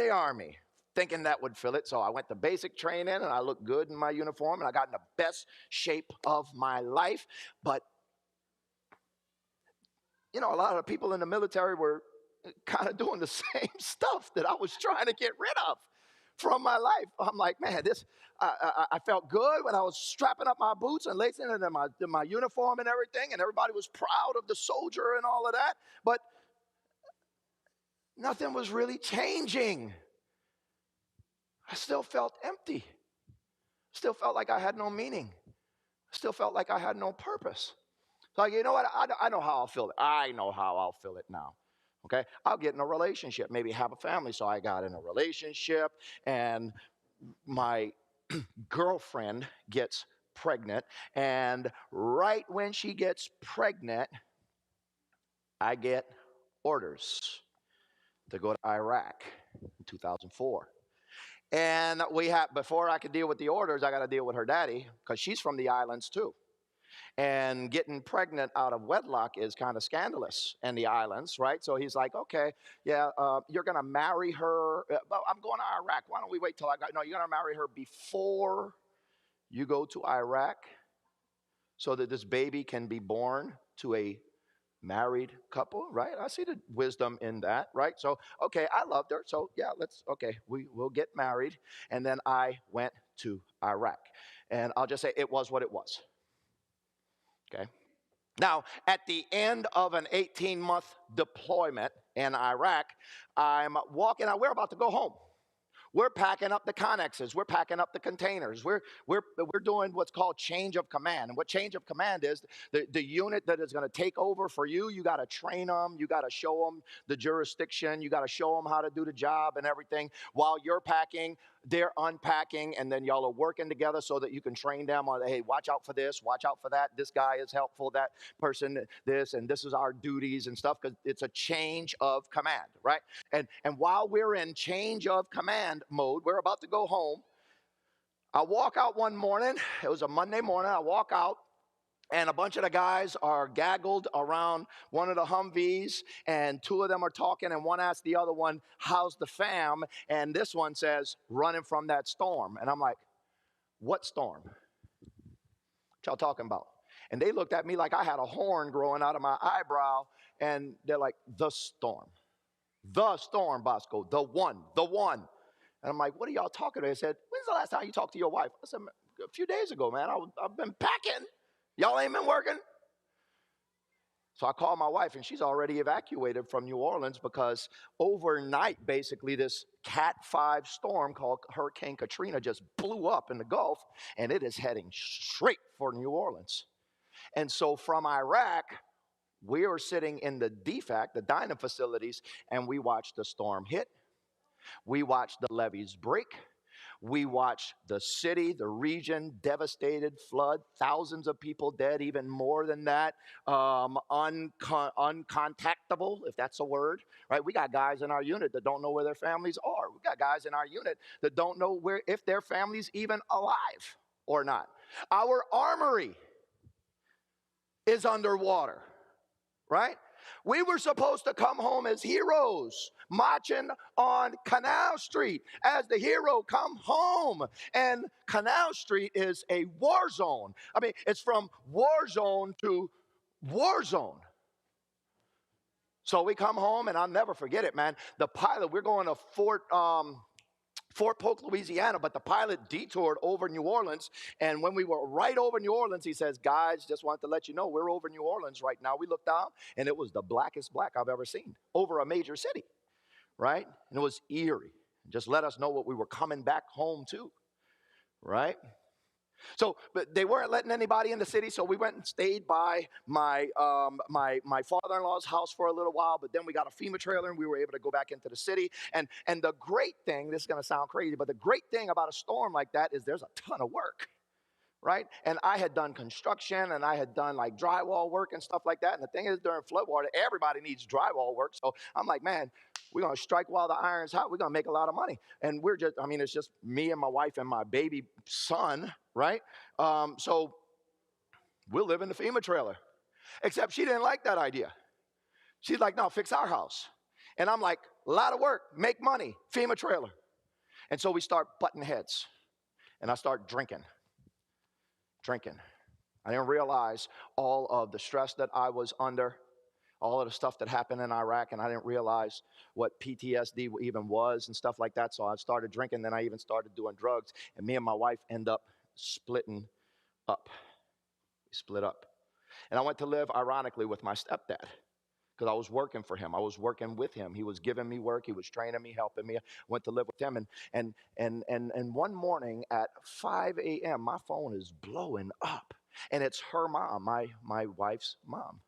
the Army, thinking that would fill it. So I went to basic training, and I looked good in my uniform, and I got in the best shape of my life. But, a lot of the people in the military were kind of doing the same stuff that I was trying to get rid of from my life. I'm like, man, I felt good when I was strapping up my boots and lacing it in my uniform and everything, and everybody was proud of the soldier and all of that. But nothing was really changing. I still felt empty. Still felt like I had no meaning. Still felt like I had no purpose. So, you know what? I know how I'll feel it. I know how I'll feel it now. Okay? I'll get in a relationship, maybe have a family. So I got in a relationship, and my girlfriend gets pregnant. And right when she gets pregnant, I get orders to go to Iraq in 2004. And before I could deal with the orders, I got to deal with her daddy, because she's from the islands too. And getting pregnant out of wedlock is kind of scandalous in the islands, right? So he's like, okay, yeah, you're going to marry her. Well, I'm going to Iraq. Why don't we wait till no, you're going to marry her before you go to Iraq, so that this baby can be born to a married couple, right? I see the wisdom in that, right? So, okay, I loved her. So, yeah, we'll get married. And then I went to Iraq. And I'll just say it was what it was. Okay. Now, at the end of an 18-month deployment in Iraq, I'm walking out. We're about to go home. We're packing up the connexes. We're packing up the containers. We're doing what's called change of command. And what change of command is, the unit that is going to take over for you, you got to train them. You got to show them the jurisdiction. You got to show them how to do the job and everything. While you're packing, they're unpacking, and then y'all are working together so that you can train them on, hey, watch out for this, watch out for that. This guy is helpful, that person, this, and this is our duties and stuff, because it's a change of command, right? And while we're in change of command mode, we're about to go home. I walk out one morning. It was a Monday morning. I walk out, and a bunch of the guys are gaggled around one of the Humvees, and two of them are talking, and one asks the other one, how's the fam? And this one says, running from that storm. And I'm like, what storm? What y'all talking about? And they looked at me like I had a horn growing out of my eyebrow, and they're like, the storm. The storm, Basco, the one. And I'm like, what are y'all talking about? They said, when's the last time you talked to your wife? I said, a few days ago, man. I've been packing. Y'all ain't been working? So I called my wife, and she's already evacuated from New Orleans, because overnight, basically, this Cat 5 storm called Hurricane Katrina just blew up in the Gulf, and it is heading straight for New Orleans. And so from Iraq, we were sitting in the DFAC, the dining facilities, and we watched the storm hit. We watched the levees break. We watched the city, the region, devastated, flood, thousands of people dead, even more than that, uncontactable, if that's a word, right? We got guys in our unit that don't know where their families are. We got guys in our unit that don't know if their family's even alive or not. Our armory is underwater, right? We were supposed to come home as heroes, marching on Canal Street as the hero come home. And Canal Street is a war zone. I mean, it's from war zone to war zone. So we come home, and I'll never forget it, man. The pilot, we're going to Fort Polk, Louisiana, but the pilot detoured over New Orleans, and when we were right over New Orleans, he says, guys, just wanted to let you know, we're over New Orleans right now. We looked out, and it was the blackest black I've ever seen over a major city, right? And it was eerie. Just let us know what we were coming back home to, right? So, but they weren't letting anybody in the city, so we went and stayed by my father-in-law's house for a little while, but then we got a FEMA trailer, and we were able to go back into the city. And the great thing, this is going to sound crazy, but the great thing about a storm like that is there's a ton of work, right? And I had done construction, and I had done like drywall work and stuff like that. And the thing is, during floodwater, everybody needs drywall work. So I'm like, man, we're going to strike while the iron's hot. We're going to make a lot of money. And it's just me and my wife and my baby son, right? So we'll live in the FEMA trailer. Except she didn't like that idea. She's like, no, fix our house. And I'm like, A lot of work, make money, FEMA trailer. And so we start butting heads, and I start drinking. I didn't realize all of the stress that I was under, all of the stuff that happened in Iraq, and I didn't realize what PTSD even was and stuff like that. So I started drinking, then I even started doing drugs, and me and my wife end up splitting up. We split up. And I went to live, ironically, with my stepdad because I was working for him. I was working with him. He was giving me work. He was training me, helping me. I went to live with him. And one morning at 5 a.m., my phone is blowing up. And it's her mom, my wife's mom.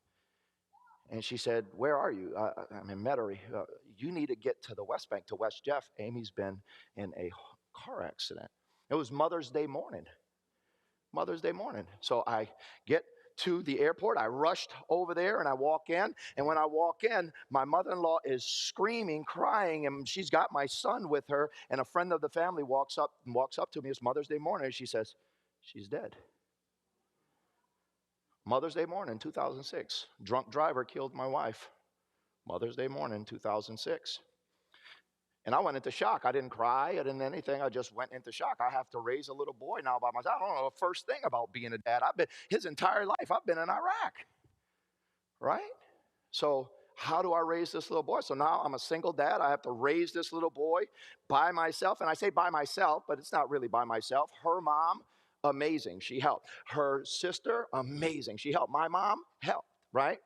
And she said, "Where are you?" I'm in Metairie. You need to get to the West Bank, to West Jeff. Amy's been in a car accident. It was Mother's Day morning. Mother's Day morning. So I get to the airport. I rushed over there and I walk in. And when I walk in, my mother-in-law is screaming, crying, and she's got my son with her. And a friend of the family walks up to me. It's Mother's Day morning. And she says, "She's dead." Mother's Day morning, 2006. Drunk driver killed my wife. Mother's Day morning, 2006. And I went into shock. I didn't cry. I didn't anything. I just went into shock. I have to raise a little boy now by myself. I don't know the first thing about being a dad. I've been his entire life. I've been in Iraq, right? So how do I raise this little boy? So now I'm a single dad. I have to raise this little boy by myself. And I say by myself, but it's not really by myself. Her mom, amazing. She helped. Her sister, amazing. She helped. My mom helped, right?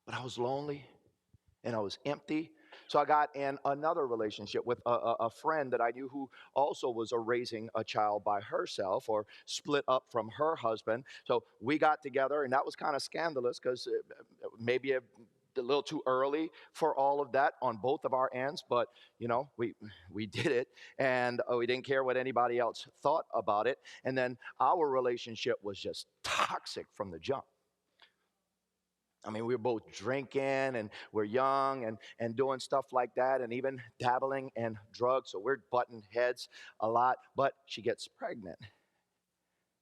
But I was lonely and I was empty. So I got in another relationship with a friend that I knew who also was raising a child by herself or split up from her husband. So we got together, and that was kind of scandalous because maybe a little too early for all of that on both of our ends. But, you know, we did it, and we didn't care what anybody else thought about it. And then our relationship was just toxic from the jump. I mean, we were both drinking and we're young and doing stuff like that and even dabbling in drugs. So we're butting heads a lot. But she gets pregnant.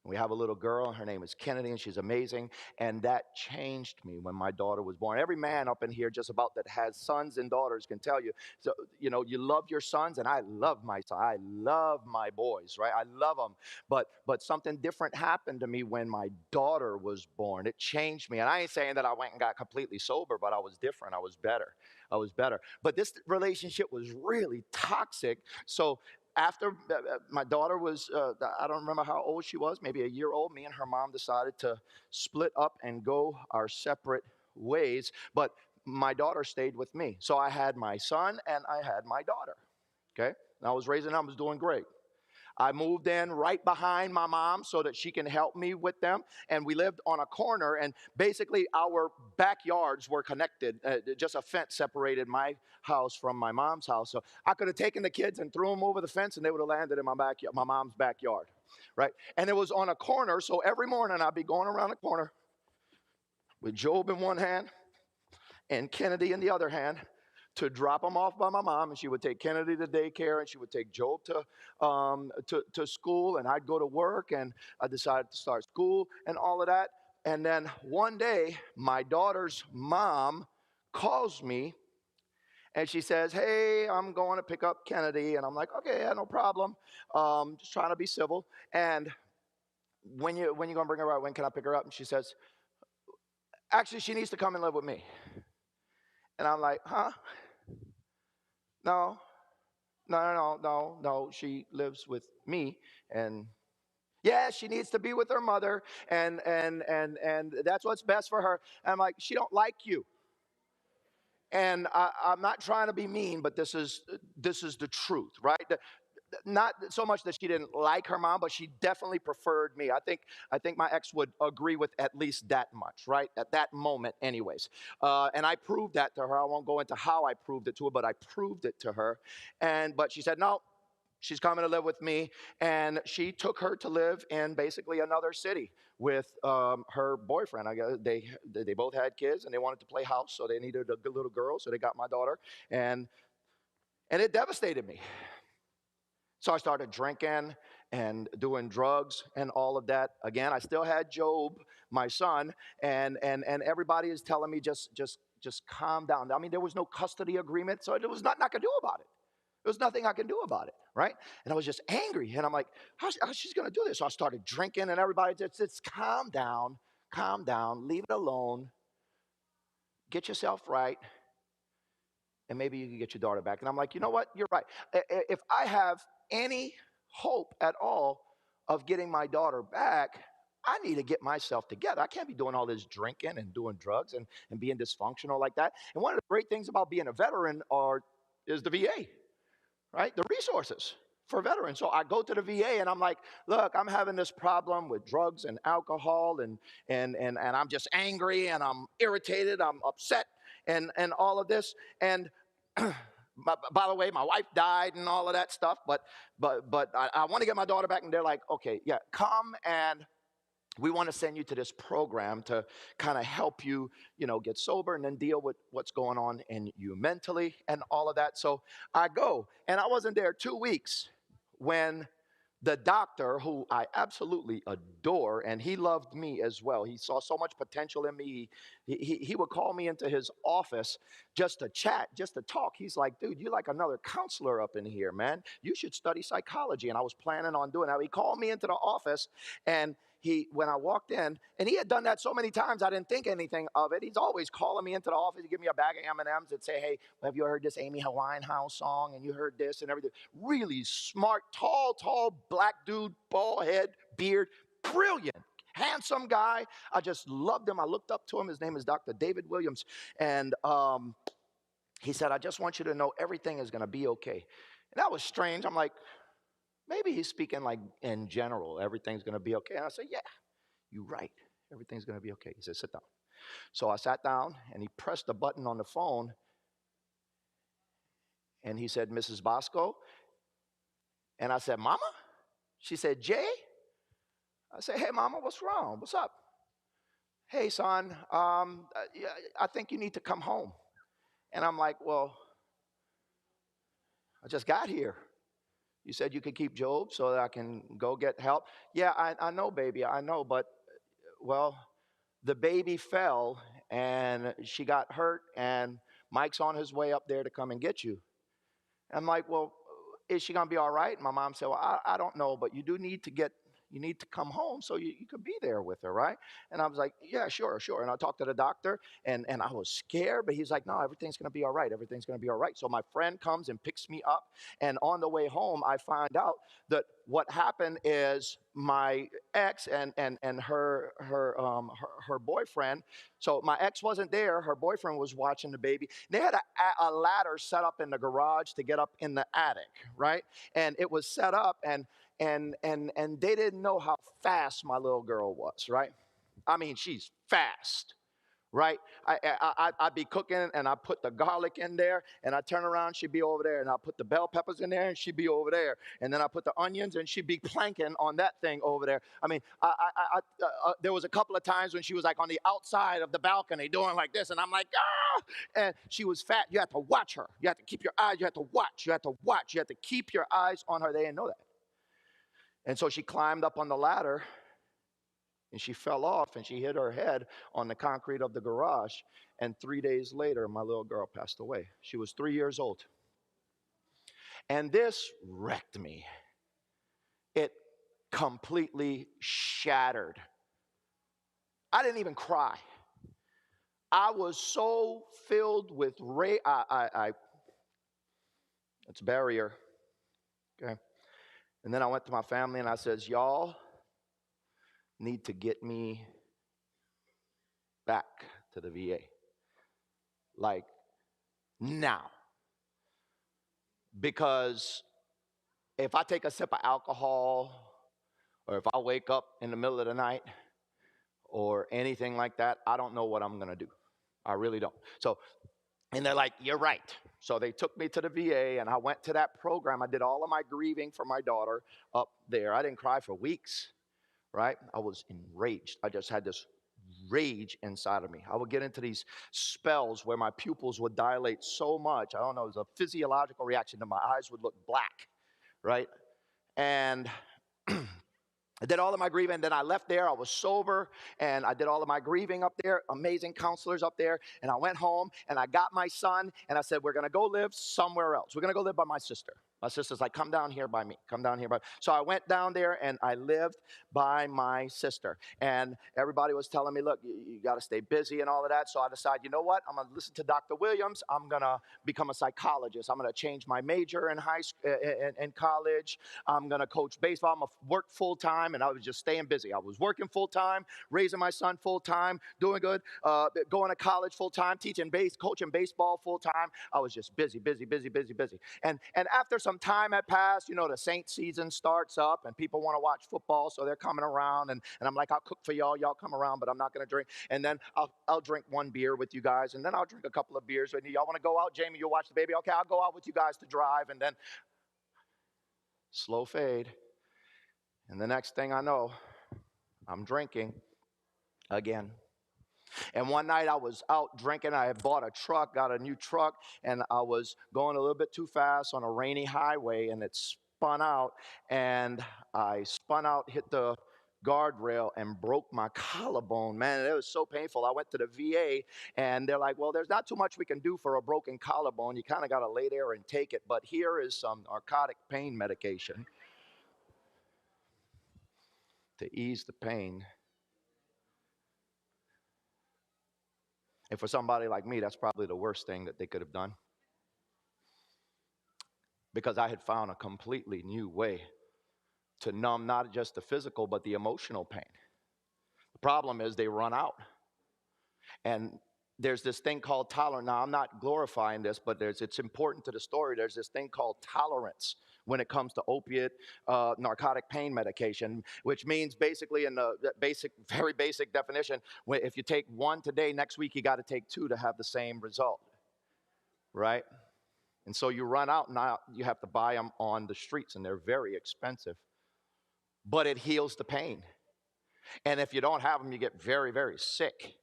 We have a little girl. Her name is Kennedy, and she's amazing. And that changed me when my daughter was born. Every man up in here, just about that has sons and daughters, can tell you. So, you know, you love your sons, and I love my son. I love my boys, right? I love them. But something different happened to me when my daughter was born. It changed me. And I ain't saying that I went and got completely sober, but I was different. I was better. I was better. But this relationship was really toxic. So after my daughter was, I don't remember how old she was, maybe a year old, me and her mom decided to split up and go our separate ways. But my daughter stayed with me. So I had my son and I had my daughter. Okay? And I was raising them, I was doing great. I moved in right behind my mom so that she can help me with them. And we lived on a corner, and basically our backyards were connected. Just a fence separated my house from my mom's house. So I could have taken the kids and threw them over the fence, and they would have landed in my mom's backyard, right? And it was on a corner, so every morning I'd be going around the corner with Job in one hand and Kennedy in the other hand to drop them off by my mom, and she would take Kennedy to daycare, and she would take Job to school, and I'd go to work, and I decided to start school and all of that. And then one day, my daughter's mom calls me, and she says, "Hey, I'm going to pick up Kennedy," and I'm like, "Okay, yeah, no problem. Just trying to be civil." And when you gonna bring her out? When can I pick her up? And she says, "Actually, she needs to come and live with me." And I'm like, "Huh? No, no. She lives with me, and yeah, she needs to be with her mother, and that's what's best for her." And I'm like, "She don't like you." And I'm not trying to be mean, but this is the truth, right? Not so much that she didn't like her mom, but she definitely preferred me. I think my ex would agree with at least that much, right? At that moment, anyways. And I proved that to her. I won't go into how I proved it to her, but I proved it to her. But she said no. She's coming to live with me, and she took her to live in basically another city with her boyfriend. I guess they both had kids, and they wanted to play house, so they needed a good little girl, so they got my daughter, and it devastated me. So I started drinking and doing drugs and all of that. Again, I still had Job, my son, and everybody is telling me just just calm down. I mean, there was no custody agreement, so there was nothing I could do about it. There was nothing I could do about it, right? And I was just angry, and I'm like, how's she's going to do this? So I started drinking, and everybody just calm down, leave it alone, get yourself right, and maybe you can get your daughter back. And I'm like, you know what? You're right. If I have any hope at all of getting my daughter back, I need to get myself together. I can't be doing all this drinking and doing drugs and being dysfunctional like that. And one of the great things about being a veteran is the VA, right? The resources for veterans. So I go to the VA and I'm like, look, I'm having this problem with drugs and alcohol and I'm just angry and I'm irritated, I'm upset and all of this. And by the way, my wife died and all of that stuff, but I want to get my daughter back. And they're like, okay, yeah, come and we want to send you to this program to kind of help you, get sober and then deal with what's going on in you mentally and all of that. So I go, and I wasn't there 2 weeks when the doctor, who I absolutely adore, and he loved me as well. He saw so much potential in me. He would call me into his office just to chat, just to talk. He's like, dude, you're like another counselor up in here, man. You should study psychology. And I was planning on doing that. He called me into the office, and when I walked in, and he had done that so many times, I didn't think anything of it. He's always calling me into the office to give me a bag of M&Ms and say, hey, have you heard this Amy Winehouse song? And you heard this and everything. Really smart, tall, black dude, bald head, beard, brilliant, handsome guy. I just loved him. I looked up to him. His name is Dr. David Williams. And he said, I just want you to know everything is going to be okay. And that was strange. I'm like, maybe he's speaking like in general, everything's going to be okay. And I said, yeah, you're right. Everything's going to be okay. He said, sit down. So I sat down, and he pressed a button on the phone, and he said, Mrs. Basco. And I said, Mama? She said, Jay? I said, hey, Mama, what's wrong? What's up? Hey, son, yeah, I think you need to come home. And I'm like, well, I just got here. You said you could keep Job so that I can go get help. Yeah, I know, baby, I know, but, well, the baby fell and she got hurt, and Mike's on his way up there to come and get you. I'm like, well, is she going to be all right? And my mom said, well, I don't know, but you need to come home so you could be there with her, right? And I was like, yeah, sure. And I talked to the doctor, and I was scared, but he's like, no, everything's going to be all right. Everything's going to be all right. So my friend comes and picks me up, and on the way home, I find out that what happened is my ex and her boyfriend. So my ex wasn't there. Her boyfriend was watching the baby. They had a ladder set up in the garage to get up in the attic, right? And it was set up, and they didn't know how fast my little girl was, right? I mean, she's fast, right? I'd be cooking, and I put the garlic in there, and I turn around, she'd be over there, and I put the bell peppers in there, and she'd be over there, and then I put the onions, and she'd be planking on that thing over there. I mean, there was a couple of times when she was like on the outside of the balcony doing like this, and I'm like, ah! And she was fat. You have to watch her. You have to keep your eyes. You have to watch. You have to watch. You have to keep your eyes on her. They didn't know that. And so she climbed up on the ladder, and she fell off, and she hit her head on the concrete of the garage. And 3 days later, my little girl passed away. She was 3 years old. And this wrecked me. It completely shattered. I didn't even cry. I was so filled with rage. It's a barrier. Okay. And then I went to my family and I says, y'all need to get me back to the VA. Like now. Because if I take a sip of alcohol, or if I wake up in the middle of the night, or anything like that, I don't know what I'm going to do. I really don't. So, and they're like, you're right. So they took me to the VA, and I went to that program. I did all of my grieving for my daughter up there. I didn't cry for weeks, right? I was enraged. I just had this rage inside of me. I would get into these spells where my pupils would dilate so much. I don't know, it was a physiological reaction that my eyes would look black, right? And I did all of my grieving, and then I left there. I was sober, and I did all of my grieving up there, amazing counselors up there. And I went home, and I got my son, and I said, we're going to go live somewhere else. We're going to go live by my sister. My sister's like, come down here by me. Come down here by me. So I went down there, and I lived by my sister. And everybody was telling me, look, you got to stay busy and all of that. So I decided, you know what? I'm going to listen to Dr. Williams. I'm going to become a psychologist. I'm going to change my major in high school, in college. I'm going to coach baseball. I'm going to work full time. And I was just staying busy. I was working full time, raising my son full time, doing good, going to college full time, coaching baseball full time. I was just busy, busy, busy, busy, busy. And after some time had passed, you know, the Saints season starts up and people want to watch football. So they're coming around. And I'm like, I'll cook for y'all. Y'all come around, but I'm not going to drink. And then I'll drink one beer with you guys. And then I'll drink a couple of beers. And y'all want to go out? Jamie, you'll watch the baby? Okay, I'll go out with you guys to drive. And then slow fade. And the next thing I know, I'm drinking again. And one night I was out drinking. I had bought a truck, got a new truck, and I was going a little bit too fast on a rainy highway, and it spun out. And I spun out, hit the guardrail, and broke my collarbone. Man, it was so painful. I went to the VA, and they're like, well, there's not too much we can do for a broken collarbone. You kind of got to lay there and take it. But here is some narcotic pain medication to ease the pain. And for somebody like me, that's probably the worst thing that they could have done, because I had found a completely new way to numb not just the physical, but the emotional pain. The problem is they run out. And there's this thing called tolerance. Now, I'm not glorifying this, but it's important to the story. There's this thing called tolerance when it comes to opiate, narcotic pain medication, which means basically, in the very basic definition, if you take one today, next week you got to take two to have the same result, right? And so you run out, and now you have to buy them on the streets, and they're very expensive. But it heals the pain. And if you don't have them, you get very, very sick,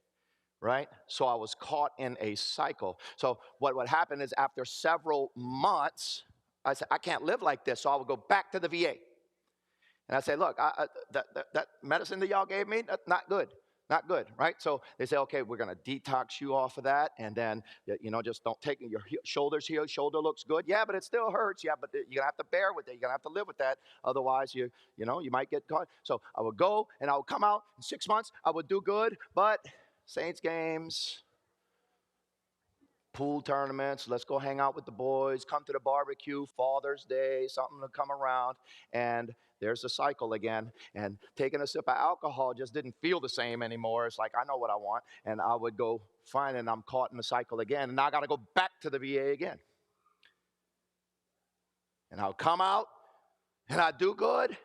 right? So I was caught in a cycle. So what would happen is, after several months, I said, I can't live like this. So I would go back to the VA. And I say, look, that medicine that y'all gave me, that's not good. Not good, right? So they say, okay, we're going to detox you off of that. And then, just don't take your shoulders here. Shoulder looks good. Yeah, but it still hurts. Yeah, but you're going to have to bear with it. You're going to have to live with that. Otherwise, you might get caught. So I would go, and I would come out in 6 months. I would do good. But Saints games, pool tournaments, let's go hang out with the boys, come to the barbecue, Father's Day, something to come around, and there's the cycle again. And taking a sip of alcohol just didn't feel the same anymore. It's like, I know what I want, and I would go fine, and I'm caught in the cycle again, and now I got to go back to the VA again. And I'll come out, and I do good,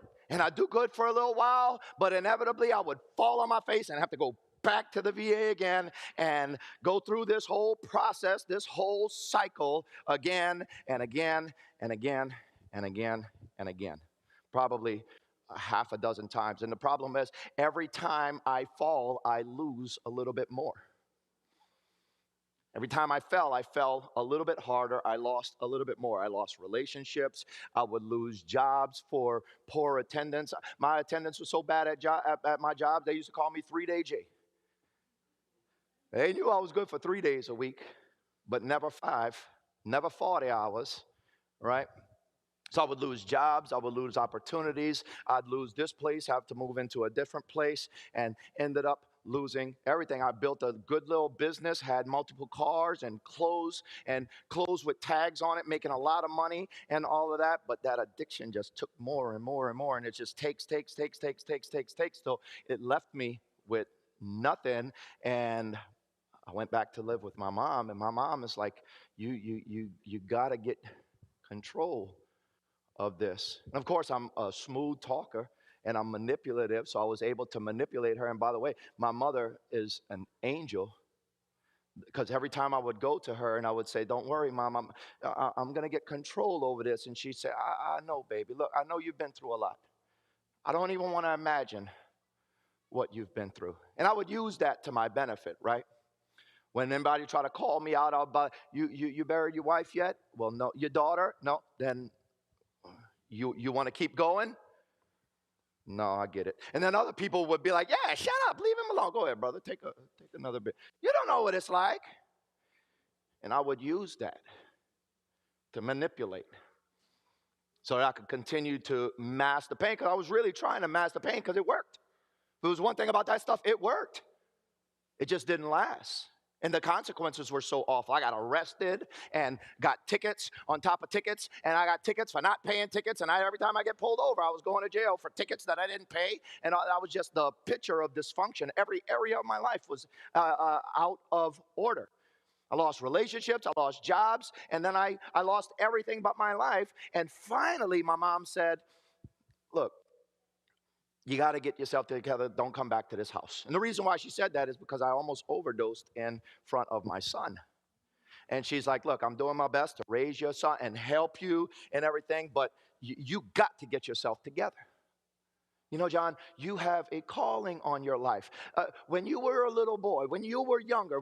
for a little while, but inevitably I would fall on my face and have to go back to the VA again and go through this whole process, this whole cycle again and again and again and again and again, probably a half a dozen times. And the problem is, every time I fall, I lose a little bit more. Every time I fell a little bit harder. I lost a little bit more. I lost relationships. I would lose jobs for poor attendance. My attendance was so bad at my job, they used to call me 3-Day J. They knew I was good for 3 days a week, but never 5, never 40 hours, right? So I would lose jobs, I would lose opportunities, I'd lose this place, have to move into a different place, and ended up losing everything. I built a good little business, had multiple cars and clothes with tags on it, making a lot of money and all of that, but that addiction just took more and more and more, and it just takes, till it left me with nothing. And I went back to live with my mom, and my mom is like, you got to get control of this. And of course, I'm a smooth talker and I'm manipulative, so I was able to manipulate her. And by the way, my mother is an angel, because every time I would go to her and I would say, don't worry, Mom, I'm going to get control over this. And she'd say, I know, baby. Look, I know you've been through a lot. I don't even want to imagine what you've been through. And I would use that to my benefit, right? When anybody try to call me out about, you buried your wife yet? Well, no. Your daughter? No. Then you want to keep going? No, I get it. And then other people would be like, yeah, shut up, leave him alone. Go ahead, brother, take another bit. You don't know what it's like. And I would use that to manipulate so that I could continue to mask the pain, because I was really trying to mask the pain because it worked. If there was one thing about that stuff, it worked. It just didn't last. And the consequences were so awful. I got arrested and got tickets on top of tickets, and I got tickets for not paying tickets. And every time I get pulled over, I was going to jail for tickets that I didn't pay. And I was just the picture of dysfunction. Every area of my life was out of order. I lost relationships, I lost jobs, and then I lost everything but my life. And finally, my mom said, look, you got to get yourself together. Don't come back to this house. And the reason why she said that is because I almost overdosed in front of my son. And she's like, look, I'm doing my best to raise your son and help you and everything, but you got to get yourself together. You know, John, you have a calling on your life. When you were a little boy, when you were younger,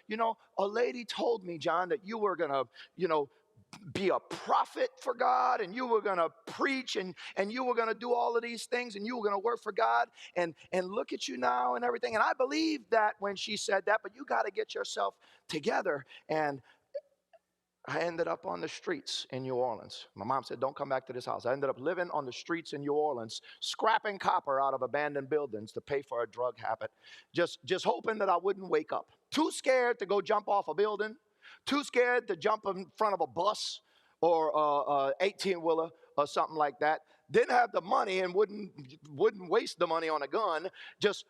you know, a lady told me, John, that you were going to, you know, be a prophet for God, and you were going to preach, and you were going to do all of these things, and you were going to work for God, and look at you now and everything. And I believed that when she said that, but you got to get yourself together. And I ended up on the streets in New Orleans. My mom said, don't come back to this house. I ended up living on the streets in New Orleans, scrapping copper out of abandoned buildings to pay for a drug habit, just hoping that I wouldn't wake up. Too scared to go jump off a building, too scared to jump in front of a bus or a 18-wheeler or something like that. Didn't have the money and wouldn't waste the money on a gun, just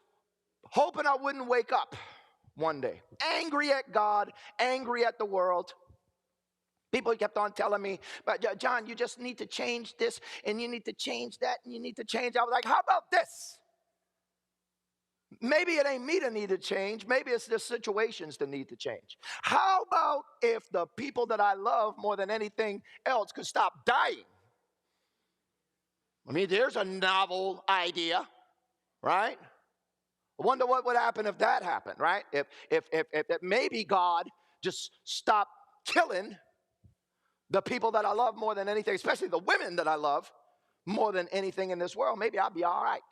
hoping I wouldn't wake up one day. Angry at God, angry at the world. People kept on telling me, but John, you just need to change this, and you need to change that, and you need to change. I was like, how about this? Maybe it ain't me that need to change. Maybe it's the situations that need to change. How about if the people that I love more than anything else could stop dying? I mean, there's a novel idea, right? I wonder what would happen if that happened, right? If maybe God just stopped killing the people that I love more than anything, especially the women that I love more than anything in this world, maybe I'll be all right.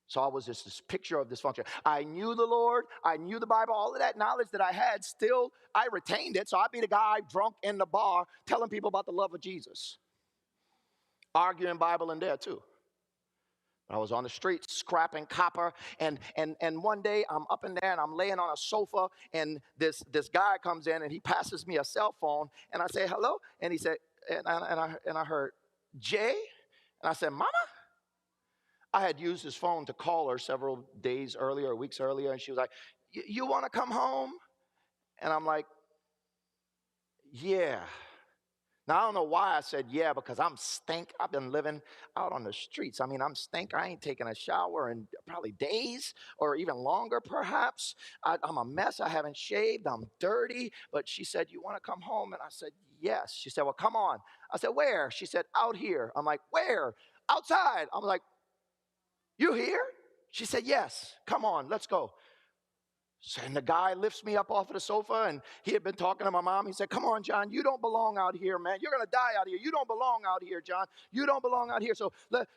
So I was just this picture of dysfunction. I knew the Lord. I knew the Bible. All of that knowledge that I had, still, I retained it. So I'd be the guy drunk in the bar telling people about the love of Jesus. Arguing Bible in there, too. I was on the street scrapping copper, and one day I'm up in there and I'm laying on a sofa, and this guy comes in and he passes me a cell phone, and I say hello, and he said, and I heard Jay, and I said, Mama. I had used his phone to call her several days earlier, or weeks earlier, and she was like, you want to come home? And I'm like, yeah. Now, I don't know why I said yeah, because I'm stink. I've been living out on the streets. I mean, I'm stink. I ain't taken a shower in probably days or even longer, perhaps. I'm a mess. I haven't shaved. I'm dirty. But she said, you want to come home? And I said, yes. She said, well, come on. I said, where? She said, out here. I'm like, where? Outside. I'm like, you here? She said, yes. Come on, let's go. And the guy lifts me up off of the sofa, and he had been talking to my mom. He said, come on, John, you don't belong out here, man. You're going to die out here. You don't belong out here, John. You don't belong out here. So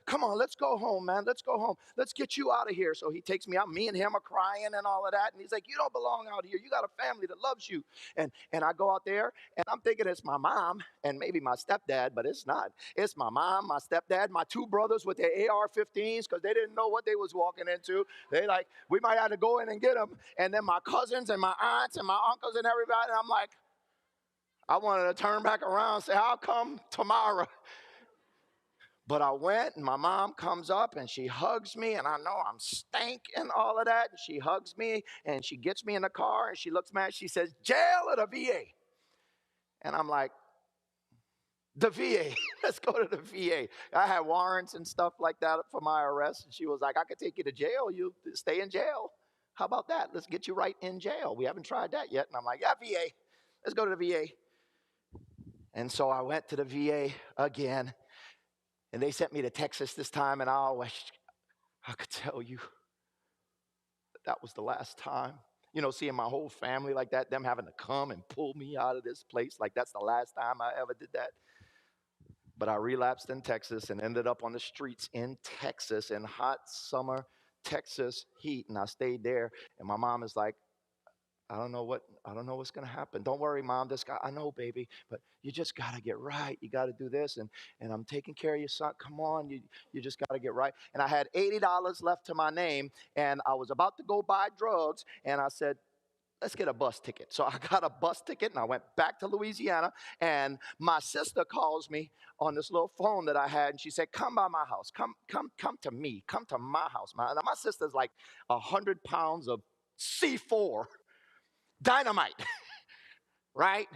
come on, let's go home, man. Let's go home. Let's get you out of here. So he takes me out. Me and him are crying and all of that. And he's like, you don't belong out here. You got a family that loves you. And I go out there, and I'm thinking it's my mom and maybe my stepdad, but it's not. It's my mom, my stepdad, my two brothers with their AR-15s, because they didn't know what they was walking into. They like, we might have to go in and get them. And then my cousins and my aunts and my uncles and everybody. And I'm like, I wanted to turn back around and say, I'll come tomorrow. But I went, and my mom comes up and she hugs me, and I know I'm stank and all of that. And she hugs me and she gets me in the car, and she looks mad. She says, jail or the VA? And I'm like, the VA. Let's go to the VA. I had warrants and stuff like that for my arrest. And she was like, I could take you to jail. You stay in jail. How about that? Let's get you right in jail. We haven't tried that yet. And I'm like, yeah, VA. Let's go to the VA. And so I went to the VA again. And they sent me to Texas this time. And I wish I could tell you that was the last time. You know, seeing my whole family like that, them having to come and pull me out of this place, like that's the last time I ever did that. But I relapsed in Texas and ended up on the streets in Texas in hot summer Texas heat. And I stayed there. And my mom is like, I don't know what's gonna happen. Don't worry, mom. This guy, I know, baby, but you just gotta get right. You gotta do this, and I'm taking care of your son. Come on, you just gotta get right. And I had $80 left to my name, and I was about to go buy drugs, and I said, let's get a bus ticket. So I got a bus ticket and I went back to Louisiana. And my sister calls me on this little phone that I had, and she said, come by my house. Come to me. Come to my house. Now, my sister's like 100 pounds of C4 dynamite, right?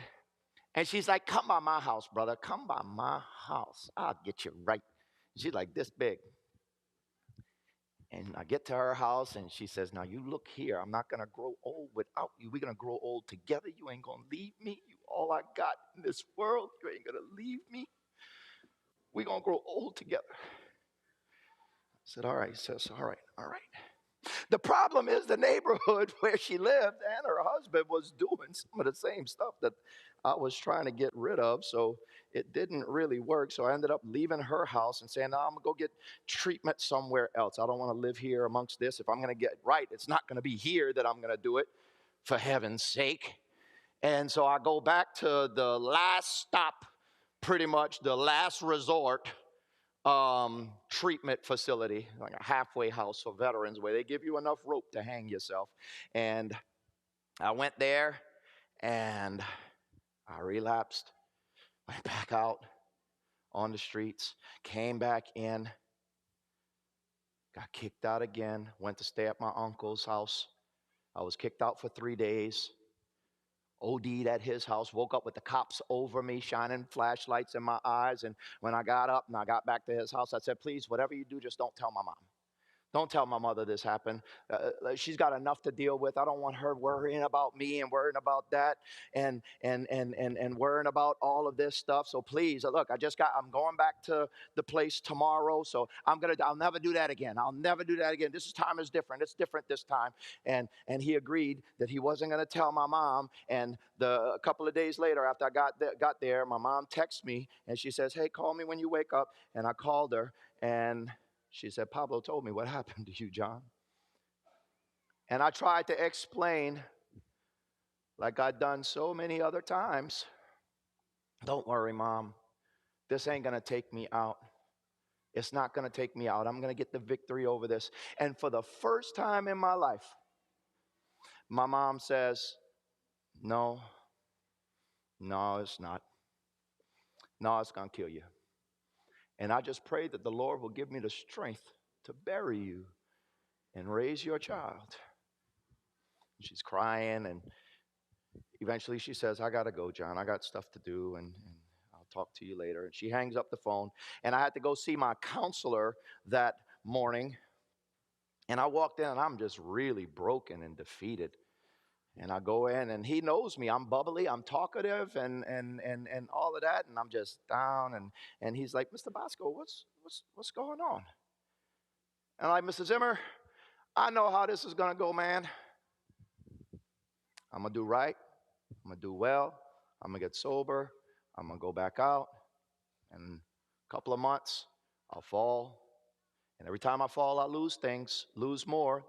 And she's like, come by my house, brother. Come by my house. I'll get you right. She's like this big. And I get to her house and she says, now you look here. I'm not going to grow old without you. We're going to grow old together. You ain't going to leave me. You all I got in this world. You ain't going to leave me. We're going to grow old together. I said, all right, sis, all right, all right. The problem is the neighborhood where she lived and her husband was doing some of the same stuff that I was trying to get rid of. So it didn't really work. So I ended up leaving her house and saying, no, I'm going to go get treatment somewhere else. I don't want to live here amongst this. If I'm going to get right, it's not going to be here that I'm going to do it, for heaven's sake. And so I go back to the last stop, pretty much the last resort treatment facility, like a halfway house for veterans where they give you enough rope to hang yourself. And I went there and I relapsed, went back out on the streets, came back in, got kicked out again, went to stay at my uncle's house. I was kicked out for 3 days. OD'd at his house, woke up with the cops over me, shining flashlights in my eyes. And when I got up and I got back to his house, I said, please, whatever you do, just don't tell my mom. Don't tell my mother this happened. She's got enough to deal with. I don't want her worrying about me and worrying about that and worrying about all of this stuff. So please, look, I'm going back to the place tomorrow. So I'll never do that again. I'll never do that again. This time is different. It's different this time. And he agreed that he wasn't going to tell my mom. And a couple of days later, after I got there, my mom texts me and she says, hey, call me when you wake up. And I called her and she said, Pablo told me what happened to you, John. And I tried to explain, like I'd done so many other times, don't worry, Mom. This ain't going to take me out. It's not going to take me out. I'm going to get the victory over this. And for the first time in my life, my mom says, no, it's not. No, it's going to kill you. And I just pray that the Lord will give me the strength to bury you and raise your child. She's crying, and eventually she says, I got to go, John. I got stuff to do, and I'll talk to you later. And she hangs up the phone, and I had to go see my counselor that morning. And I walked in, and I'm just really broken and defeated. And I go in, and he knows me. I'm bubbly, I'm talkative, and all of that, and I'm just down. And he's like, Mr. Basco, what's going on? And I'm like, Mr. Zimmer, I know how this is going to go, man. I'm going to do right. I'm going to do well. I'm going to get sober. I'm going to go back out. And a couple of months, I'll fall. And every time I fall, I lose things, lose more.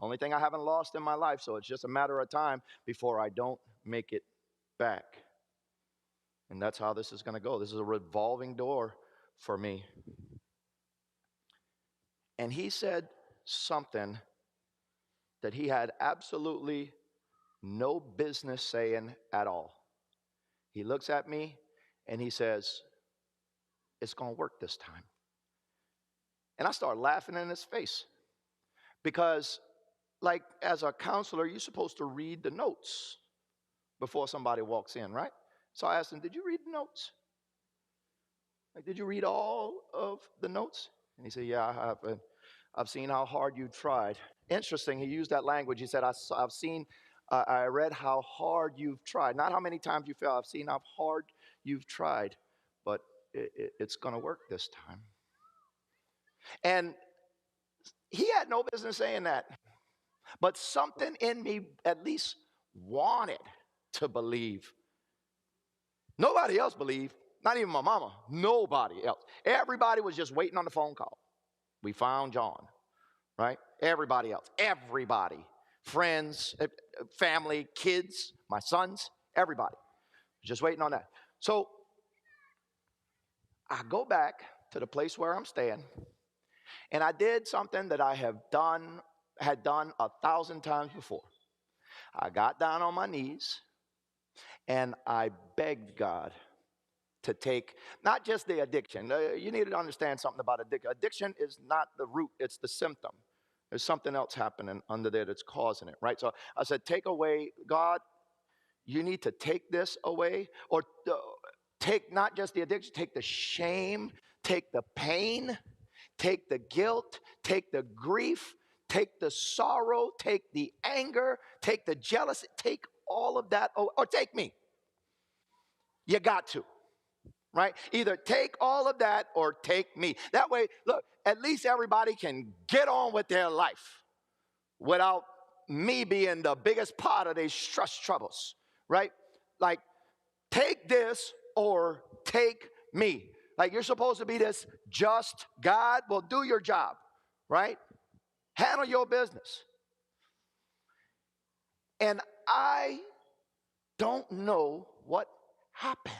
Only thing I haven't lost in my life, so it's just a matter of time before I don't make it back. And that's how this is going to go. This is a revolving door for me. And he said something that he had absolutely no business saying at all. He looks at me and he says, it's going to work this time. And I start laughing in his face because, like, as a counselor, you're supposed to read the notes before somebody walks in, right? So I asked him, did you read the notes? Like, did you read all of the notes? And he said, yeah, I have. And I've seen how hard you've tried. Interesting, he used that language. He said, I read how hard you've tried. Not how many times you failed. I've seen how hard you've tried. But it's going to work this time. And he had no business saying that. But something in me at least wanted to believe. Nobody else believed. Not even my mama. Nobody else. Everybody was just waiting on the phone call. We found John, right? Everybody else. Everybody. Friends, family, kids, my sons, everybody. Just waiting on that. So I go back to the place where I'm staying, and I did something that I had done 1,000 times before. I got down on my knees and I begged God to take not just the addiction. You need to understand something about addiction. Addiction is not the root, it's the symptom. There's something else happening under there that's causing it, right? So I said, take away, God, you need to take this away, or take not just the addiction, take the shame, take the pain, take the guilt, take the grief, take the sorrow, take the anger, take the jealousy, take all of that, or take me. You got to, right? Either take all of that or take me. That way, look, at least everybody can get on with their life without me being the biggest part of their stress troubles, right? Like, take this or take me. Like, you're supposed to be this just God. Well, do your job, right? Handle your business. And I don't know what happened,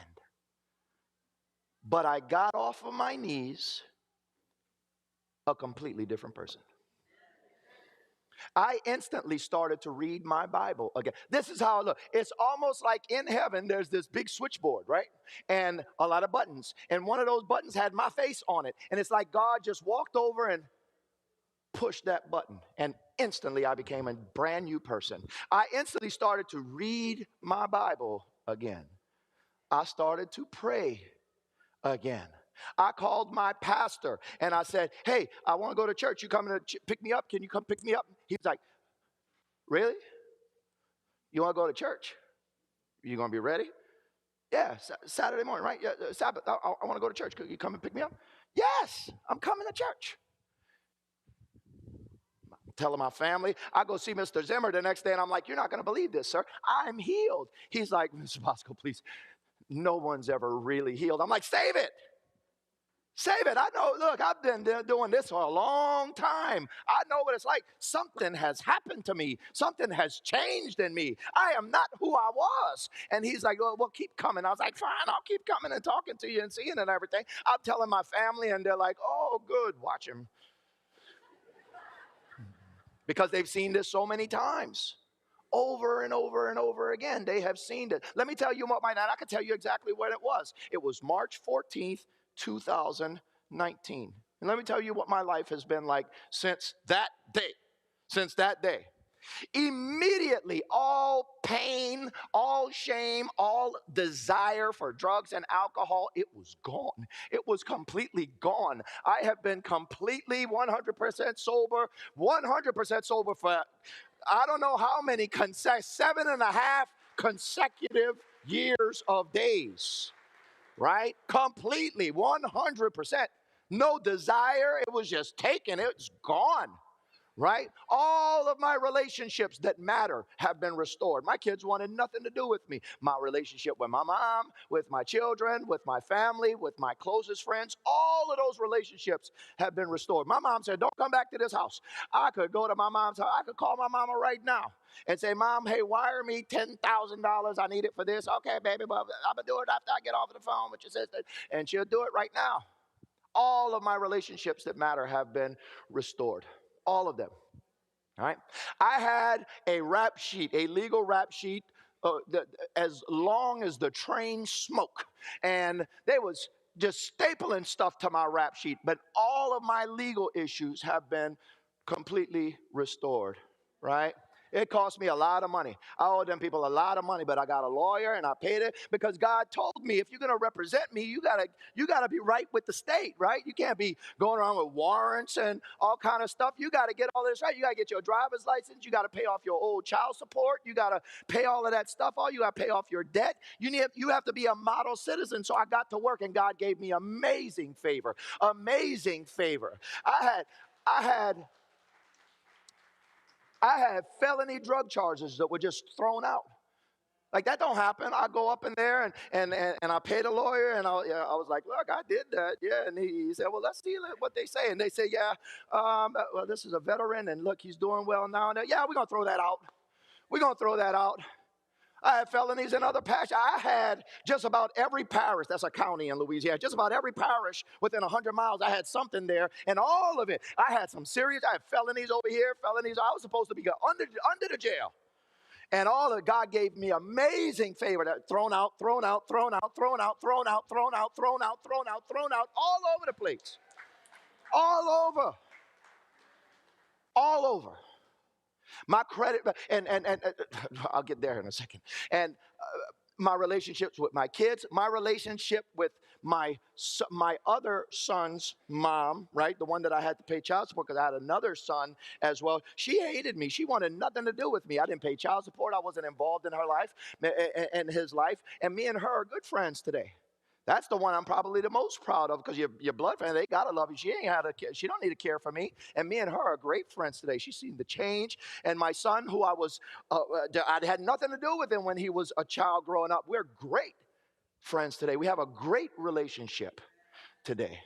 but I got off of my knees a completely different person. I instantly started to read my Bible again. This is how I look. It's almost like in heaven, there's this big switchboard, right? And a lot of buttons. And one of those buttons had my face on it. And it's like God just walked over and pushed that button. And instantly I became a brand new person. I instantly started to read my Bible again. I started to pray again. I called my pastor and I said, hey, I want to go to church. You coming to pick me up? Can you come pick me up? He's like, really? You want to go to church? You going to be ready? Yeah, Saturday morning, right? Yeah, Sabbath. I want to go to church. Could you come and pick me up? Yes, I'm coming to church. Telling my family. I go see Mr. Zimmer the next day and I'm like, you're not going to believe this, sir. I'm healed. He's like, Mr. Basco, please. No one's ever really healed. I'm like, save it. Save it. I know, look, I've been doing this for a long time. I know what it's like. Something has happened to me. Something has changed in me. I am not who I was. And he's like, well, keep coming. I was like, fine, I'll keep coming and talking to you and seeing and everything. I'm telling my family and they're like, oh, good, watch him. Because they've seen this so many times. Over and over and over again, they have seen it. Let me tell you what my night, I can tell you exactly what it was. It was March 14th, 2019. And let me tell you what my life has been like since that day. Since that day. Immediately, all pain, all shame, all desire for drugs and alcohol, it was gone. It was completely gone. I have been completely 100% sober, 100% sober for I don't know how many, 7.5 consecutive years of days, right? Completely, 100%. No desire. It was just taken. It's gone. Right? All of my relationships that matter have been restored. My kids wanted nothing to do with me. My relationship with my mom, with my children, with my family, with my closest friends, all of those relationships have been restored. My mom said, don't come back to this house. I could go to my mom's house. I could call my mama right now and say, Mom, hey, wire me $10,000. I need it for this. Okay, baby, but I'm going to do it after I get off the phone with your sister. And she'll do it right now. All of my relationships that matter have been restored. All of them. All right. I had a rap sheet, a legal rap sheet, as long as the train smoke. And they was just stapling stuff to my rap sheet. But all of my legal issues have been completely restored. Right. It cost me a lot of money. I owed them people a lot of money, but I got a lawyer and I paid it because God told me if you're going to represent me, you gotta be right with the state, right? You can't be going around with warrants and all kind of stuff. You got to get all this right. You got to get your driver's license. You got to pay off your old child support. You got to pay all of that stuff. You got to pay off your debt. You have to be a model citizen. So I got to work and God gave me amazing favor. Amazing favor. I had felony drug charges that were just thrown out. Like that don't happen. I go up in there and I pay the lawyer and I was like, look, I did that, yeah. And he said, well, let's see what they say. And they say, yeah, well, this is a veteran, and look, he's doing well now. And yeah, we're gonna throw that out. We're gonna throw that out. I had felonies in other parishes. I had just about every parish, that's a county in Louisiana, just about every parish within 100 miles, I had something there. And all of it, I had some serious, I had felonies over here, felonies. I was supposed to be under the jail. And all of God gave me amazing favor. That thrown out, thrown out, thrown out, thrown out, thrown out, thrown out, thrown out, thrown out, thrown out, all over the place. All over. All over. My credit, and I'll get there in a second. And my relationships with my kids, my relationship with my other son's mom, right? The one that I had to pay child support because I had another son as well. She hated me. She wanted nothing to do with me. I didn't pay child support. I wasn't involved in her life and his life. And me and her are good friends today. That's the one I'm probably the most proud of because your blood family, they gotta love you. She ain't had she don't need to care for me. And me and her are great friends today. She's seen the change. And my son, who I had nothing to do with him when he was a child growing up. We're great friends today. We have a great relationship today.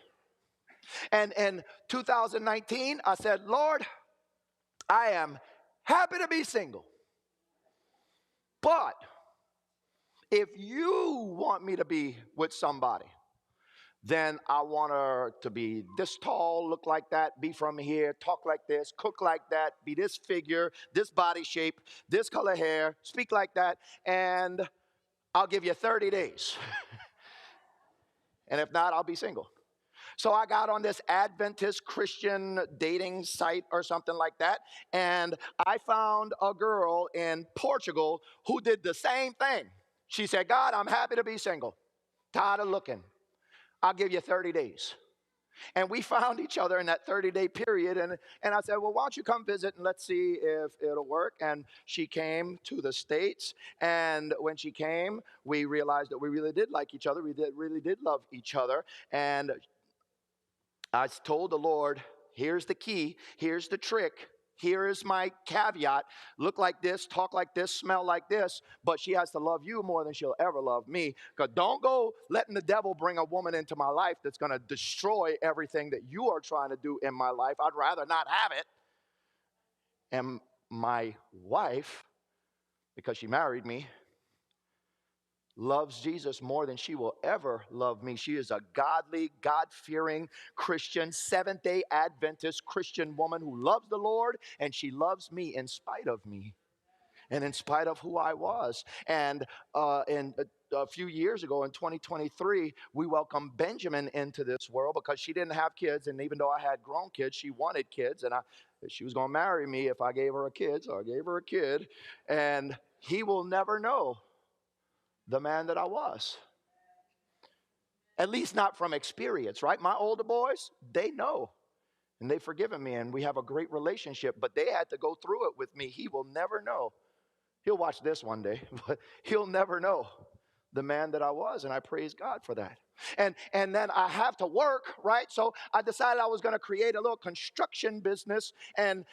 And in 2019, I said, Lord, I am happy to be single. But if you want me to be with somebody, then I want her to be this tall, look like that, be from here, talk like this, cook like that, be this figure, this body shape, this color hair, speak like that, and I'll give you 30 days. And if not, I'll be single. So I got on this Adventist Christian dating site or something like that, and I found a girl in Portugal who did the same thing. She said, God, I'm happy to be single, tired of looking. I'll give you 30 days. And we found each other in that 30-day period. And I said, well, why don't you come visit and let's see if it'll work. And she came to the States. And when she came, we realized that we really did like each other. We really did love each other. And I told the Lord, here's the key. Here's the trick. Here is my caveat. Look like this, talk like this, smell like this, but she has to love you more than she'll ever love me. Because don't go letting the devil bring a woman into my life that's going to destroy everything that you are trying to do in my life. I'd rather not have it. And my wife, because she married me, loves Jesus more than she will ever love me. She is a godly, God-fearing Christian, Seventh-day Adventist Christian woman who loves the Lord, and she loves me in spite of me and in spite of who I was. And a few years ago in 2023, we welcomed Benjamin into this world because she didn't have kids, and even though I had grown kids, she wanted kids, and she was going to marry me if I gave her a kid, so I gave her a kid, and he will never know the man that I was. At least not from experience, right? My older boys, they know. And they've forgiven me, and we have a great relationship. But they had to go through it with me. He will never know. He'll watch this one day, but he'll never know the man that I was, and I praise God for that. And then I have to work, right? So I decided I was going to create a little construction business and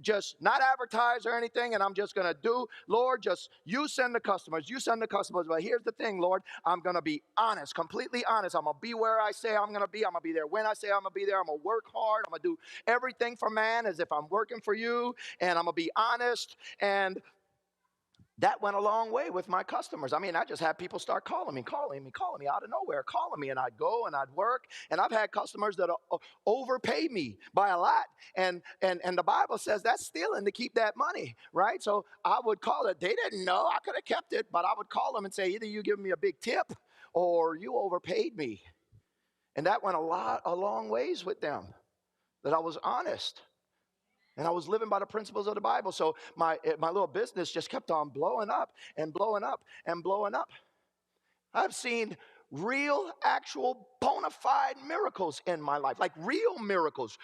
just not advertise or anything. And I'm just going to do, Lord, just you send the customers. You send the customers. But here's the thing, Lord, I'm going to be honest, completely honest. I'm going to be where I say I'm going to be. I'm going to be there when I say I'm going to be there. I'm going to work hard. I'm going to do everything for man as if I'm working for you. And I'm going to be honest. And that went a long way with my customers. I mean, I just had people start calling me out of nowhere, calling me, and I'd go and I'd work. And I've had customers that overpay me by a lot. And the Bible says that's stealing to keep that money, right? So I would call it. They didn't know. I could have kept it, but I would call them and say, either you give me a big tip or you overpaid me. And that went a long ways with them, that I was honest. And I was living by the principles of the Bible. So my little business just kept on blowing up and blowing up and blowing up. I've seen real, actual, bona fide miracles in my life, like real miracles,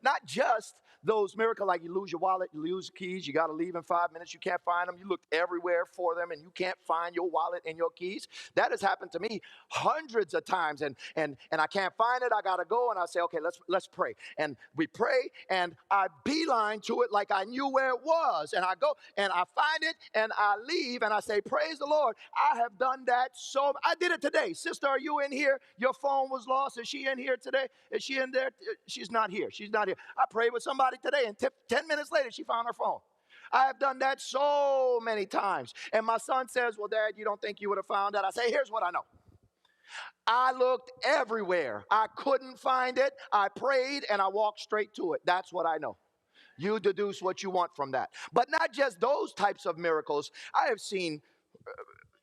not just those miracles like you lose your wallet, you lose keys, you got to leave in 5 minutes, you can't find them, you looked everywhere for them and you can't find your wallet and your keys. That has happened to me hundreds of times, and I can't find it. I got to go, and I say, okay, let's pray. And we pray, and I beeline to it like I knew where it was, and I go and I find it, and I leave, and I say, praise the Lord. I have done that. So I did it today. Sister, are you in here? Your phone was lost. Is she in here today? Is she in there? She's not here. She's not here. I prayed with somebody today, and 10 minutes later, she found her phone. I have done that so many times. And my son says, well, Dad, you don't think you would have found that? I say, here's what I know. I looked everywhere. I couldn't find it. I prayed, and I walked straight to it. That's what I know. You deduce what you want from that. But not just those types of miracles. I have seen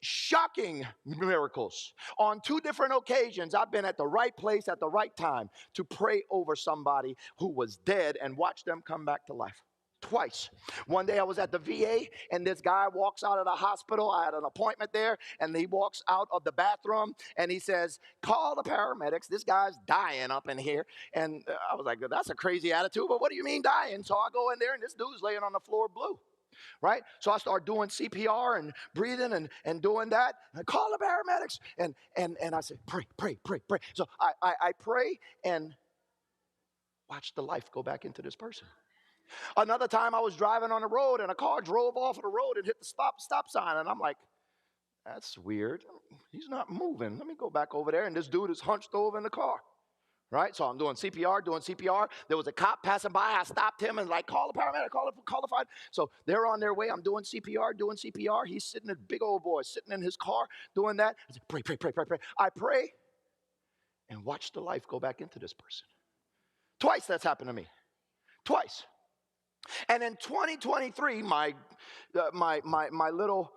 shocking miracles. On 2 different occasions, I've been at the right place at the right time to pray over somebody who was dead and watch them come back to life. Twice. One day I was at the VA, and this guy walks out of the hospital. I had an appointment there, and he walks out of the bathroom, and he says, call the paramedics. This guy's dying up in here. And I was like, that's a crazy attitude, but what do you mean dying? So I go in there, and this dude's laying on the floor blue. Right? So I start doing CPR and breathing and doing that. I call the paramedics, and I say, pray. So I pray and watch the life go back into this person. Another time I was driving on the road, and a car drove off of the road and hit the stop sign, and I'm like, that's weird. He's not moving. Let me go back over there, and this dude is hunched over in the car. Right? So I'm doing CPR. There was a cop passing by. I stopped him and like, call the paramedic, call the fire. So they're on their way. I'm doing CPR. He's sitting, a big old boy, sitting in his car doing that. I said, pray. I pray and watch the life go back into this person. Twice that's happened to me. Twice. And in 2023, my little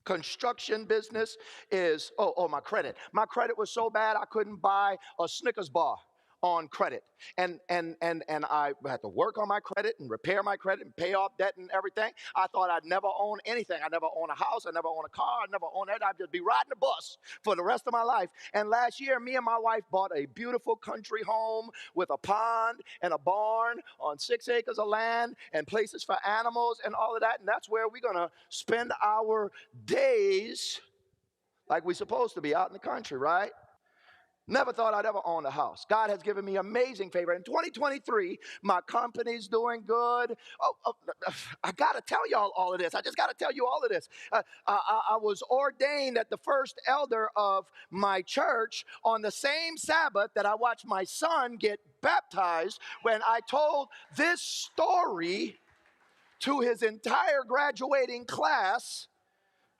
construction business is, my credit. My credit was so bad I couldn't buy a Snickers bar on credit. And I had to work on my credit and repair my credit and pay off debt and everything. I thought I'd never own anything. I'd never own a house. I'd never own a car. I'd never own it. I'd just be riding a bus for the rest of my life. And last year, me and my wife bought a beautiful country home with a pond and a barn on 6 acres of land and places for animals and all of that. And that's where we're going to spend our days like we're supposed to be out in the country, right? Never thought I'd ever own a house. God has given me amazing favor. In 2023, my company's doing good. I got to tell y'all all of this. I just got to tell you all of this. I was ordained at the first elder of my church on the same Sabbath that I watched my son get baptized, when I told this story to his entire graduating class.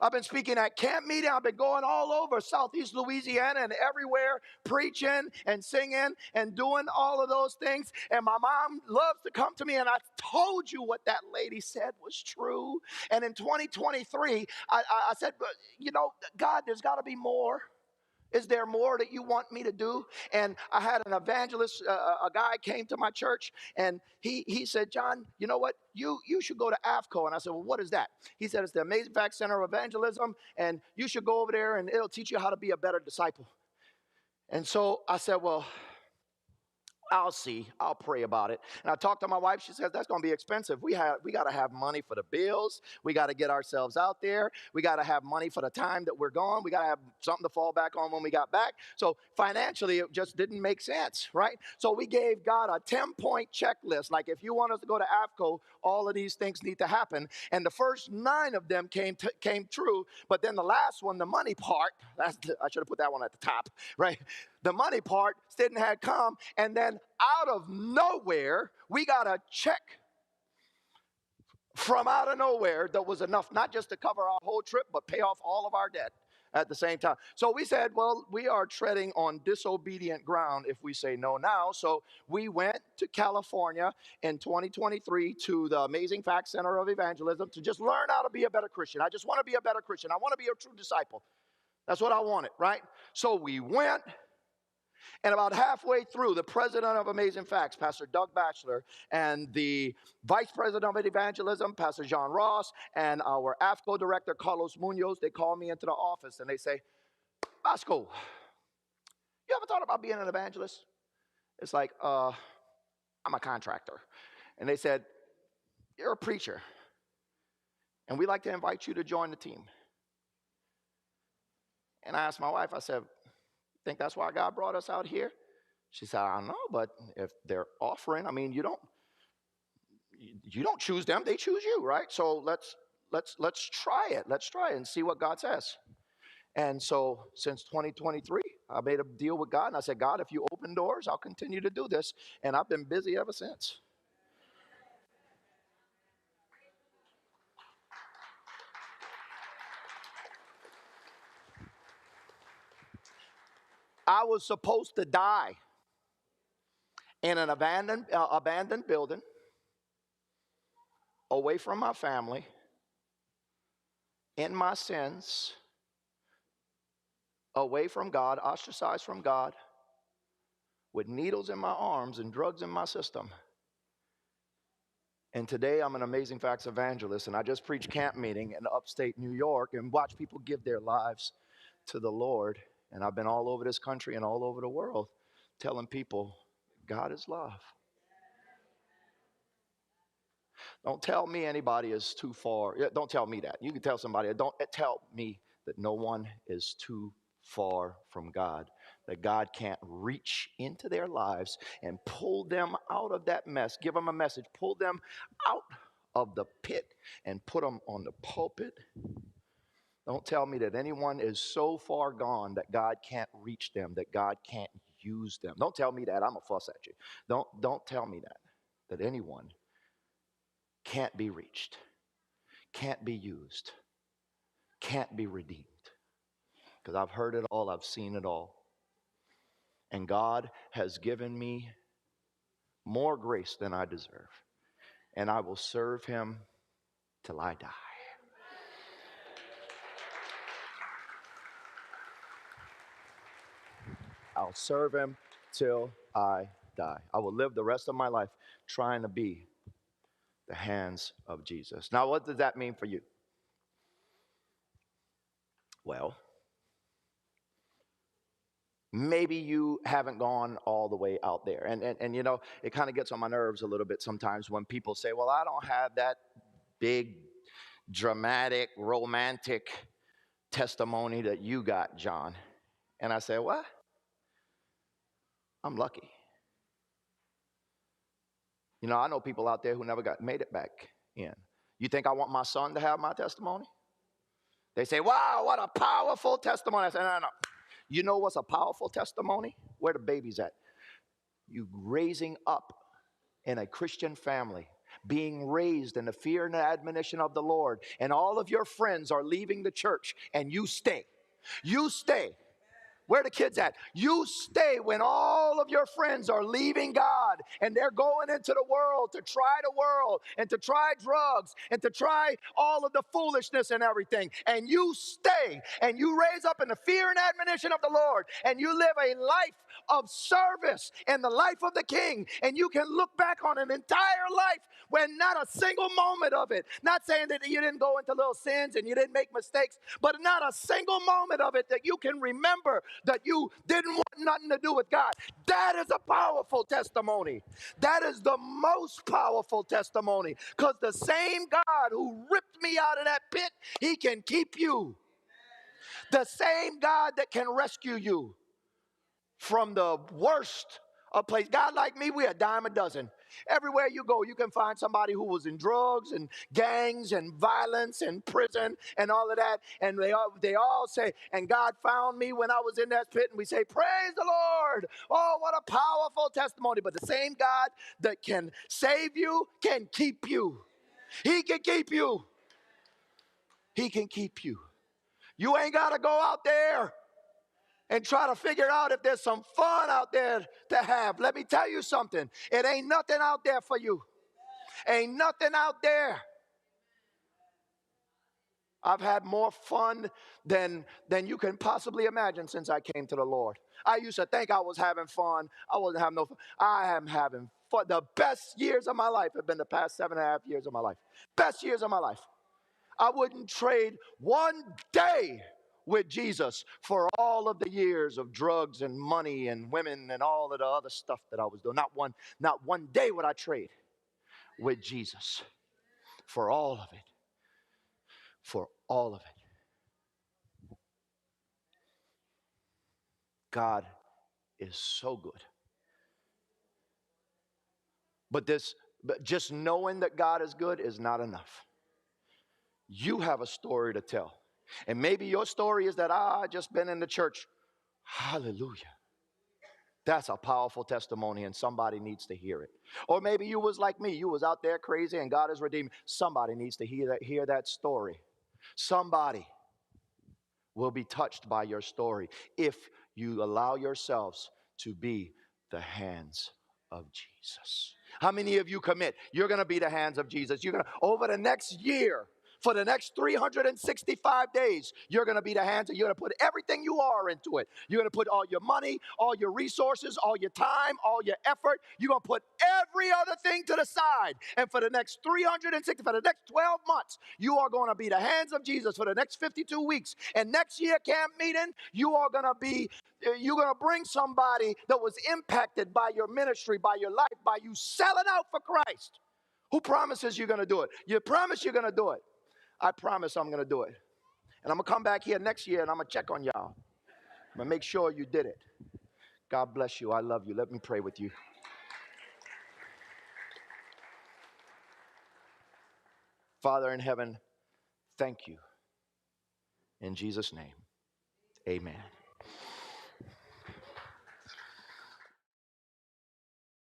I've been speaking at camp meeting. I've been going all over Southeast Louisiana and everywhere, preaching and singing and doing all of those things. And my mom loves to come to me, and I told you what that lady said was true. And in 2023, I said, God, there's got to be more. Is there more that you want me to do? And I had an evangelist, a guy came to my church, and he said, John, you know what? You should go to AFCO. And I said, well, what is that? He said, it's the Amazing Facts Center of Evangelism, and you should go over there, and it'll teach you how to be a better disciple. And so I said, well, I'll see. I'll pray about it. And I talked to my wife. She says, that's going to be expensive. We got to have money for the bills. We got to get ourselves out there. We got to have money for the time that we're gone. We got to have something to fall back on when we got back. So financially, it just didn't make sense, right? So we gave God a 10-point checklist. Like, if you want us to go to AFCO, all of these things need to happen. And the first 9 of them came true. But then the last one, the money part, I should have put that one at the top, right? The money part didn't have come, and then out of nowhere, we got a check from out of nowhere that was enough not just to cover our whole trip, but pay off all of our debt at the same time. So we said, well, we are treading on disobedient ground if we say no now. So we went to California in 2023 to the Amazing Facts Center of Evangelism to just learn how to be a better Christian. I just want to be a better Christian. I want to be a true disciple. That's what I wanted, right? So we went. And about halfway through, the president of Amazing Facts, Pastor Doug Batchelor, and the vice president of evangelism, Pastor John Ross, and our AFCO director, Carlos Munoz, they call me into the office and they say, Basco, you ever thought about being an evangelist? It's like, I'm a contractor. And they said, you're a preacher, and we'd like to invite you to join the team. And I asked my wife, I said, think that's why God brought us out here? She said, I don't know, but if they're offering, I mean, you don't choose them, they choose you, right? So let's try it. Let's try it and see what God says. And so since 2023, I made a deal with God, and I said, God, if you open doors, I'll continue to do this. And I've been busy ever since. I was supposed to die in an abandoned building, away from my family, in my sins, away from God, ostracized from God, with needles in my arms and drugs in my system. And today I'm an Amazing Facts evangelist, and I just preached camp meeting in upstate New York and watch people give their lives to the Lord. And I've been all over this country and all over the world telling people God is love. Don't tell me anybody is too far. Don't tell me that. You can tell somebody. Don't tell me that no one is too far from God, that God can't reach into their lives and pull them out of that mess. Give them a message. Pull them out of the pit and put them on the pulpit. Don't tell me that anyone is so far gone that God can't reach them, that God can't use them. Don't tell me that. I'm a fuss at you. Don't tell me that anyone can't be reached, can't be used, can't be redeemed. Because I've heard it all, I've seen it all. And God has given me more grace than I deserve. And I will serve him till I die. I'll serve him till I die. I will live the rest of my life trying to be the hands of Jesus. Now, what does that mean for you? Well, maybe you haven't gone all the way out there. And you know, it kind of gets on my nerves a little bit sometimes when people say, well, I don't have that big, dramatic, romantic testimony that you got, John. And I say, what? I'm lucky. You know, I know people out there who never made it back in. You think I want my son to have my testimony? They say, wow, what a powerful testimony. I say, no. You know what's a powerful testimony? Where the baby's at. You raising up in a Christian family, being raised in the fear and the admonition of the Lord, and all of your friends are leaving the church, and you stay. You stay. Where are the kids at? You stay when all of your friends are leaving God and they're going into the world to try the world and to try drugs and to try all of the foolishness and everything. And you stay and you raise up in the fear and admonition of the Lord and you live a life of service in the life of the King. And you can look back on an entire life when not a single moment of it, not saying that you didn't go into little sins and you didn't make mistakes, but not a single moment of it that you can remember that you didn't want nothing to do with God. That is a powerful testimony. That is the most powerful testimony, because the same God who ripped me out of that pit, he can keep you. The same God that can rescue you from the worst of places. God like me, we a dime a dozen. Everywhere you go, you can find somebody who was in drugs and gangs and violence and prison and all of that. And they all say, and God found me when I was in that pit. And we say, praise the Lord. Oh, what a powerful testimony. But the same God that can save you can keep you. He can keep you. He can keep you. You ain't got to go out there and try to figure out if there's some fun out there to have. Let me tell you something. It ain't nothing out there for you. Ain't nothing out there. I've had more fun than you can possibly imagine since I came to the Lord. I used to think I was having fun. I wasn't having no fun. I am having fun. The best years of my life have been the past 7.5 years of my life. Best years of my life. I wouldn't trade one day with Jesus for all of the years of drugs and money and women and all of the other stuff that I was doing. Not one day would I trade with Jesus for all of it. For all of it. God is so good. But just knowing that God is good is not enough. You have a story to tell. And maybe your story is that I just been in the church. Hallelujah. That's a powerful testimony and somebody needs to hear it. Or maybe you was like me. You was out there crazy and God is redeeming. Somebody needs to hear that story. Somebody will be touched by your story if you allow yourselves to be the hands of Jesus. How many of you commit? You're going to be the hands of Jesus. You're going to, over the next year, for the next 365 days, you're going to be the hands, and you're going to put everything you are into it. You're going to put all your money, all your resources, all your time, all your effort. You're going to put every other thing to the side. And for the next 360, for the next 12 months, you are going to be the hands of Jesus for the next 52 weeks. And next year, camp meeting, you're going to bring somebody that was impacted by your ministry, by your life, by you selling out for Christ. Who promises you're going to do it? You promise you're going to do it. I promise I'm going to do it. And I'm going to come back here next year and I'm going to check on y'all. I'm going to make sure you did it. God bless you. I love you. Let me pray with you. Father in heaven, thank you. In Jesus' name, amen.